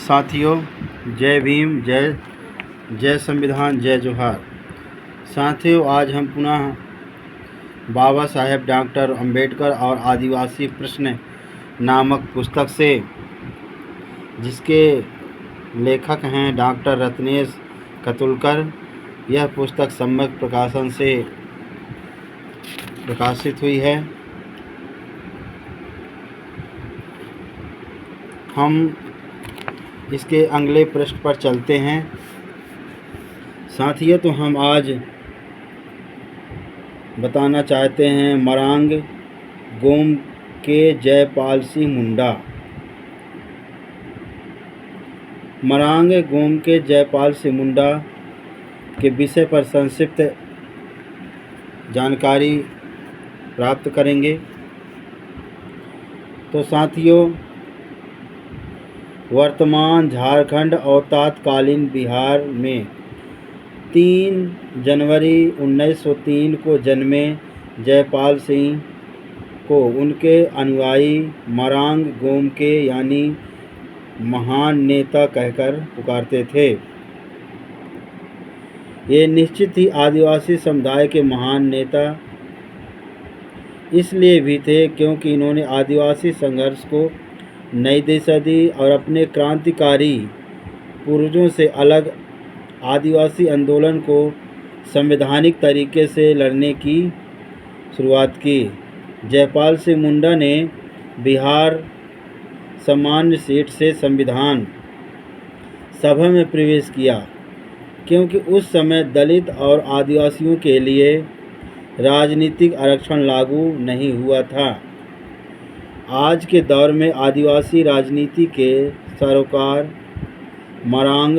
साथियों, जय भीम, जय जय संविधान, जय जोहार। साथियों, आज हम पुनः बाबा साहेब डॉक्टर अंबेडकर और आदिवासी प्रश्न नामक पुस्तक से, जिसके लेखक हैं डॉक्टर रत्नेश कतुलकर, यह पुस्तक सम्यक प्रकाशन से प्रकाशित हुई है। हम इसके अगले पृष्ठ पर चलते हैं। साथियों, तो हम आज बताना चाहते हैं मरांग गोम के जयपाल सिंह मुंडा। मरांग गोम के जयपाल सिंह मुंडा के विषय पर संक्षिप्त जानकारी प्राप्त करेंगे। तो साथियों, वर्तमान झारखंड और तत्कालीन बिहार में 3 जनवरी 1903 को जन्मे जयपाल सिंह को उनके अनुयायी मरांग गोम के यानी महान नेता कहकर पुकारते थे। ये निश्चित ही आदिवासी समुदाय के महान नेता इसलिए भी थे क्योंकि इन्होंने आदिवासी संघर्ष को नई दिशा दी और अपने क्रांतिकारी पूर्वजों से अलग आदिवासी आंदोलन को संवैधानिक तरीके से लड़ने की शुरुआत की। जयपाल सिंह मुंडा ने बिहार सामान्य सीट से संविधान सभा में प्रवेश किया क्योंकि उस समय दलित और आदिवासियों के लिए राजनीतिक आरक्षण लागू नहीं हुआ था। आज के दौर में आदिवासी राजनीति के सरोकार मरांग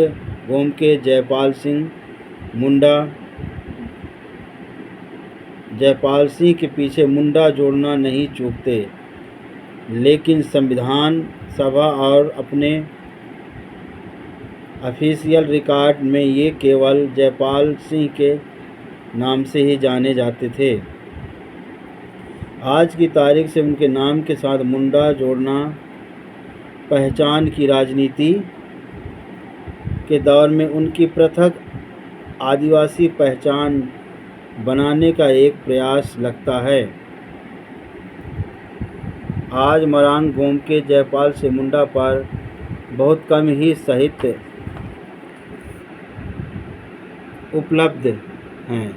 गोम के जयपाल सिंह मुंडा। जयपाल सिंह के पीछे मुंडा जोड़ना नहीं चूकते, लेकिन संविधान सभा और अपने ऑफिशियल रिकॉर्ड में ये केवल जयपाल सिंह के नाम से ही जाने जाते थे। आज की तारीख से उनके नाम के साथ मुंडा जोड़ना पहचान की राजनीति के दौर में उनकी पृथक आदिवासी पहचान बनाने का एक प्रयास लगता है। आज मरांग गोम के जयपाल सिंह मुंडा पर बहुत कम ही साहित्य उपलब्ध हैं,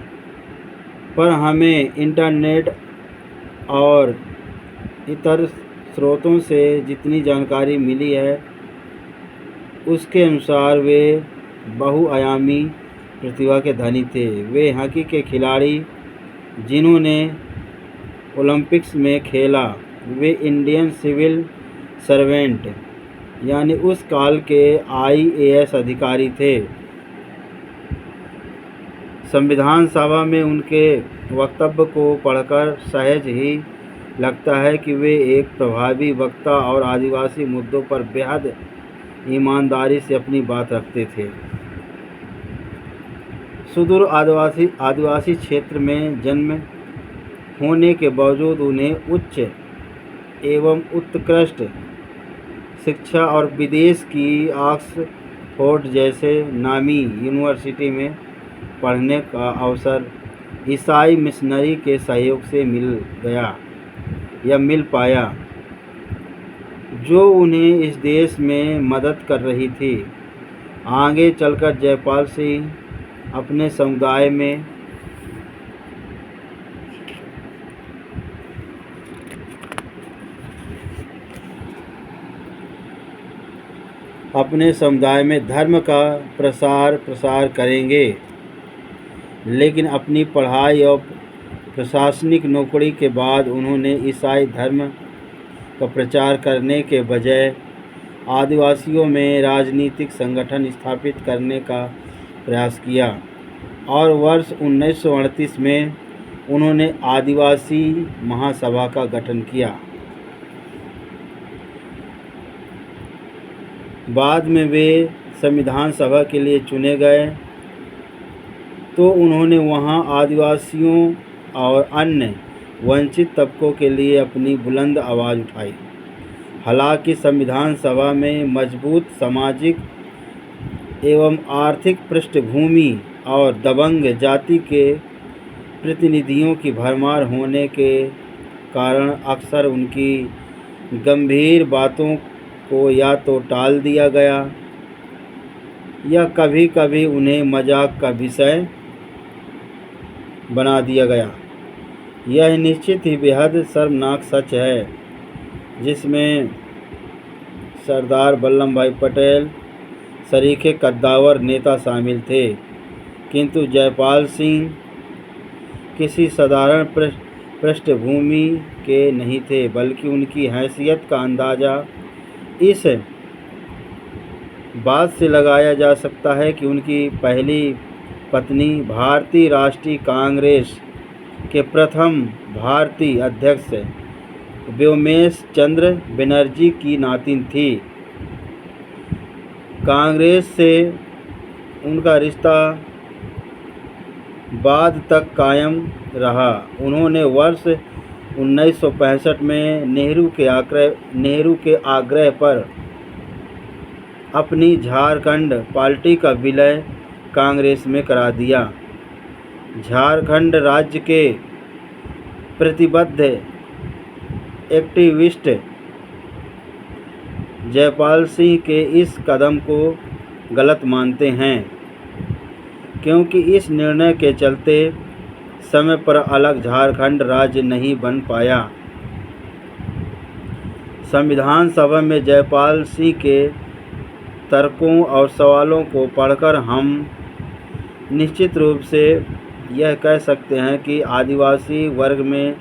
पर हमें इंटरनेट और इतर स्रोतों से जितनी जानकारी मिली है उसके अनुसार वे बहुआयामी प्रतिभा के धनी थे। वे हॉकी के खिलाड़ी जिन्होंने ओलंपिक्स में खेला। वे इंडियन सिविल सर्वेंट यानी उस काल के IAS अधिकारी थे। संविधान सभा में उनके वक्तव्य को पढ़कर सहज ही लगता है कि वे एक प्रभावी वक्ता और आदिवासी मुद्दों पर बेहद ईमानदारी से अपनी बात रखते थे। सुदूर आदिवासी क्षेत्र में जन्म होने के बावजूद उन्हें उच्च एवं उत्कृष्ट शिक्षा और विदेश की ऑक्सफोर्ड जैसे नामी यूनिवर्सिटी में पढ़ने का अवसर ईसाई मिशनरी के सहयोग से मिल पाया, जो उन्हें इस देश में मदद कर रही थी। आगे चलकर जयपाल सिंह अपने समुदाय में धर्म का प्रसार करेंगे, लेकिन अपनी पढ़ाई और प्रशासनिक नौकरी के बाद उन्होंने ईसाई धर्म का प्रचार करने के बजाय आदिवासियों में राजनीतिक संगठन स्थापित करने का प्रयास किया और वर्ष 1938 में उन्होंने आदिवासी महासभा का गठन किया। बाद में वे संविधान सभा के लिए चुने गए तो उन्होंने वहां आदिवासियों और अन्य वंचित तबकों के लिए अपनी बुलंद आवाज़ उठाई। हालांकि संविधान सभा में मजबूत सामाजिक एवं आर्थिक पृष्ठभूमि और दबंग जाति के प्रतिनिधियों की भरमार होने के कारण अक्सर उनकी गंभीर बातों को या तो टाल दिया गया या कभी कभी उन्हें मजाक का विषय बना दिया गया। यह निश्चित ही बेहद शर्मनाक सच है, जिसमें सरदार वल्लभ भाई पटेल सरीखे कद्दावर नेता शामिल थे, किंतु जयपाल सिंह किसी साधारण पृष्ठभूमि के नहीं थे, बल्कि उनकी हैसियत का अंदाज़ा इस बात से लगाया जा सकता है कि उनकी पहली पत्नी भारतीय राष्ट्रीय कांग्रेस के प्रथम भारतीय अध्यक्ष व्योमेश चंद्र बनर्जी की नातिन थी। कांग्रेस से उनका रिश्ता बाद तक कायम रहा। उन्होंने वर्ष 1965 में नेहरू के आग्रह पर अपनी झारखंड पार्टी का विलय कांग्रेस में करा दिया। झारखंड राज्य के प्रतिबद्ध एक्टिविस्ट जयपाल सिंह के इस कदम को गलत मानते हैं, क्योंकि इस निर्णय के चलते समय पर अलग झारखंड राज्य नहीं बन पाया। संविधान सभा में जयपाल सिंह के तर्कों और सवालों को पढ़कर हम निश्चित रूप से यह कह सकते हैं कि आदिवासी वर्ग में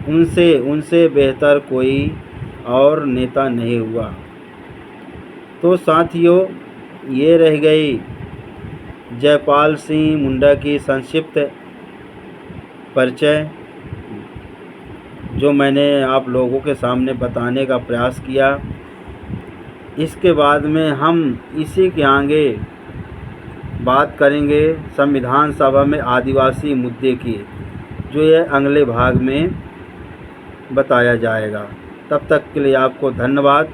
उनसे बेहतर कोई और नेता नहीं हुआ। तो साथियों, ये रह गई जयपाल सिंह मुंडा की संक्षिप्त परिचय, जो मैंने आप लोगों के सामने बताने का प्रयास किया। इसके बाद में हम इसी के आगे बात करेंगे संविधान सभा में आदिवासी मुद्दे की, जो यह अगले भाग में बताया जाएगा। तब तक के लिए आपको धन्यवाद।